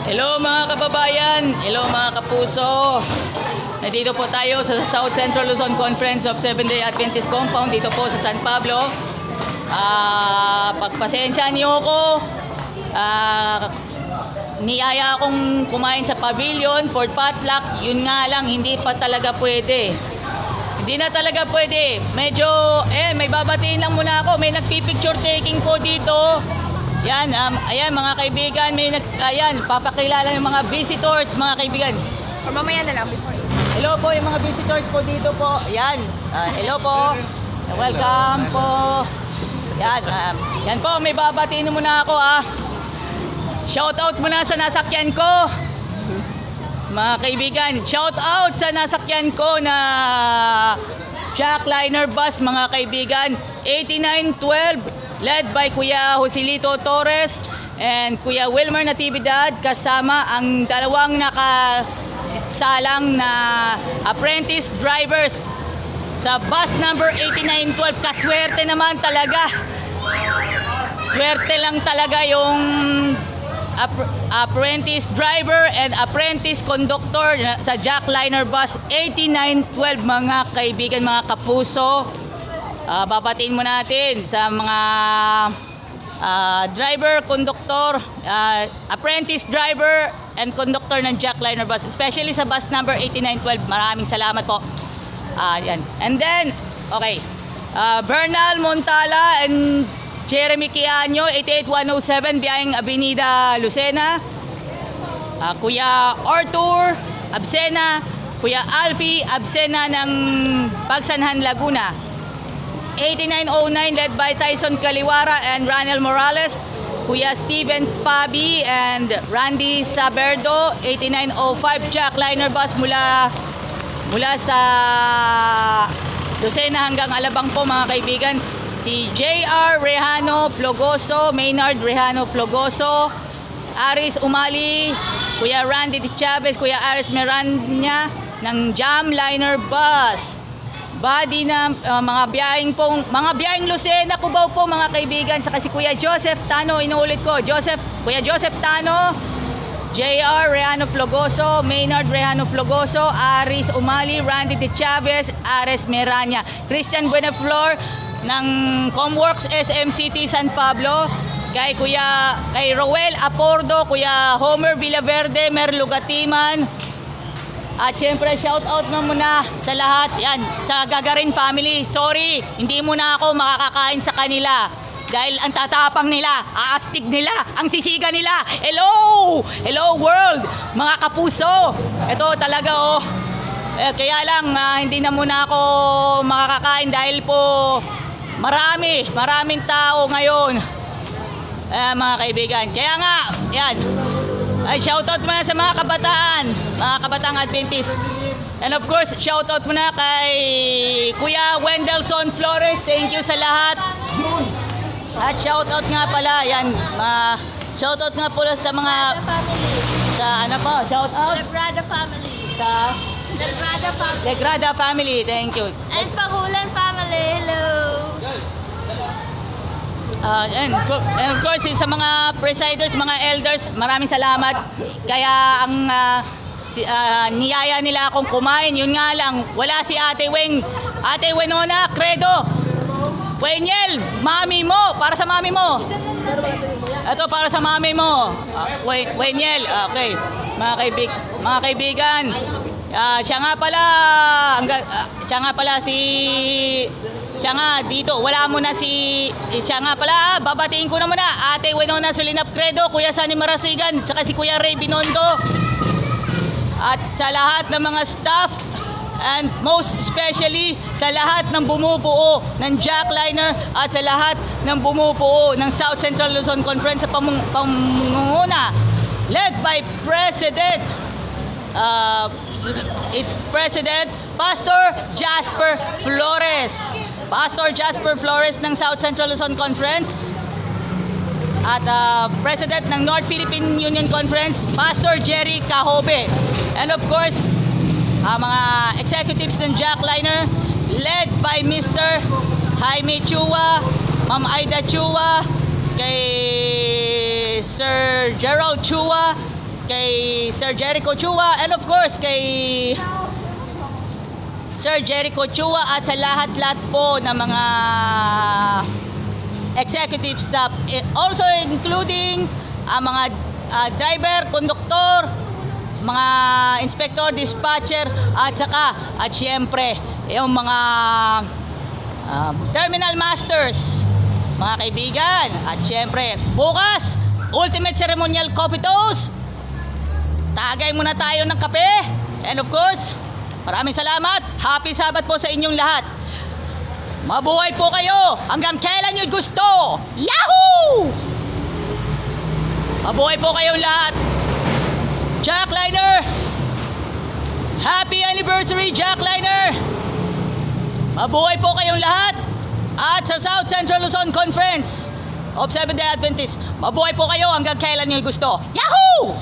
Hello mga kababayan, hello mga kapuso. Nandito po tayo sa South Central Luzon Conference of Seventh-day Adventist Compound dito po sa San Pablo. Pagpasensya niyo ko, niyaya akong kumain sa pavilion for potluck. Yun nga lang, hindi pa talaga pwede. Hindi na talaga pwede. Medyo, may babatiin lang muna ako. May nagpipicture taking po dito. Yan, ayan mga kaibigan, papakilala yung mga visitors, mga kaibigan. Or mamaya na lang before. Hello po yung mga visitors po dito po. Yan, hello po. Welcome po. Yan, yan po, may babatiin muna ako Shout out muna sa nasakyan ko. Mga kaibigan, shout out sa nasakyan ko na Jackliner bus, mga kaibigan. 8912 led by Kuya Joselito Torres and Kuya Wilmer Natividad, kasama ang dalawang nakasalang na apprentice drivers sa bus number 8912. Kaswerte naman talaga. Swerte lang talaga yung apprentice driver and apprentice conductor sa Jackliner bus 8912, mga kaibigan, mga kapuso. Babatiin mo natin sa mga driver, conductor, apprentice driver and conductor ng Jackliner bus, especially sa bus number 8912. Maraming salamat po. Yan. And then, okay, Bernal Montala and Jeremy Kianyo, 88107, biyaheng Avenida Lucena. Kuya Arthur Absena, Kuya Alfie Absena ng Pagsanhan, Laguna. 8909 led by Tyson Kaliwara and Ranel Morales. Kuya Steven Pabi and Randy Saberdo. 8905 Jackliner bus mula sa Lucena hanggang Alabang po, mga kaibigan. Si JR Rehano Flogoso, Maynard Rehano Flogoso, Aris Umali, Kuya Randy Chavez, Kuya Aris Miranda ng Jamliner bus. Body na mga biyaheng Lucena, Cubao po, mga kaibigan. Saka si Kuya Joseph Tano, inuulit ko, Kuya Joseph Tano, JR Rehano Flogoso, Maynard Rehano Flogoso, Aris Umali, Randy De Chavez, Ares Miranya, Christian Buenaflor ng Comworks SMCT San Pablo, kay Roel Apordo, Kuya Homer Villaverde, Merlo Gatiman. At syempre, shout out na muna sa lahat, yan, sa Gagarin family. Sorry, hindi muna ako makakakain sa kanila dahil ang tatapang nila, aastig nila, ang sisiga nila. Hello! Hello world, mga kapuso. Ito talaga kaya lang hindi na muna ako makakakain dahil po maraming tao ngayon, mga kaibigan. Kaya nga, yan, ay shoutout muna sa mga kabataang Adventist. And of course, shoutout muna kay Kuya Wendelson Flores. Thank you sa lahat. At shoutout nga pala, yan, shoutout nga pala sa mga shoutout Legrada family. sa Legrada family. Legrada family. Thank you. And Pahulan family. Hello. And of course, sa mga presiders, mga elders, maraming salamat. Kaya ang niyaya nila akong kumain, yun nga lang, wala si Ate Wenona Credo. Wenyel, mami mo, para sa mami mo. Ito para sa mami mo. Wenyel, okay. Mga kaibigan, siya nga dito, wala muna siya nga pala, babatiin ko na muna Ate Wenona Sulinap Credo, Kuya Sani Marasigan, saka si Kuya Ray Binondo, at sa lahat ng mga staff, and most especially sa lahat ng bumubuo ng Jackliner at sa lahat ng bumubuo ng South Central Luzon Conference sa pamunguna led by President Pastor Jasper Flores ng South Central Luzon Conference, at President ng North Philippine Union Conference, Pastor Jerry Cahobe. And of course, mga executives ng Jackliner led by Mr. Jaime Chua, Ma'am Aida Chua, kay Sir Gerald Chua, kay Sir Jericho Chua, and of course kay Sir Jericho Chua at sa lahat-lahat po ng mga executive staff, also including mga driver, konduktor, mga inspector, dispatcher, at syempre yung mga terminal masters, mga kaibigan. At syempre bukas ultimate ceremonial coffee toast, tagay muna tayo ng kape, and of course maraming salamat. Happy Sabat po sa inyong lahat. Mabuhay po kayo hanggang kailan nyo gusto. Yahoo! Mabuhay po kayong lahat. Jackliner, happy anniversary Jackliner. Mabuhay po kayong lahat. At sa South Central Luzon Conference of Seventh-day Adventists, mabuhay po kayo hanggang kailan nyo gusto. Yahoo!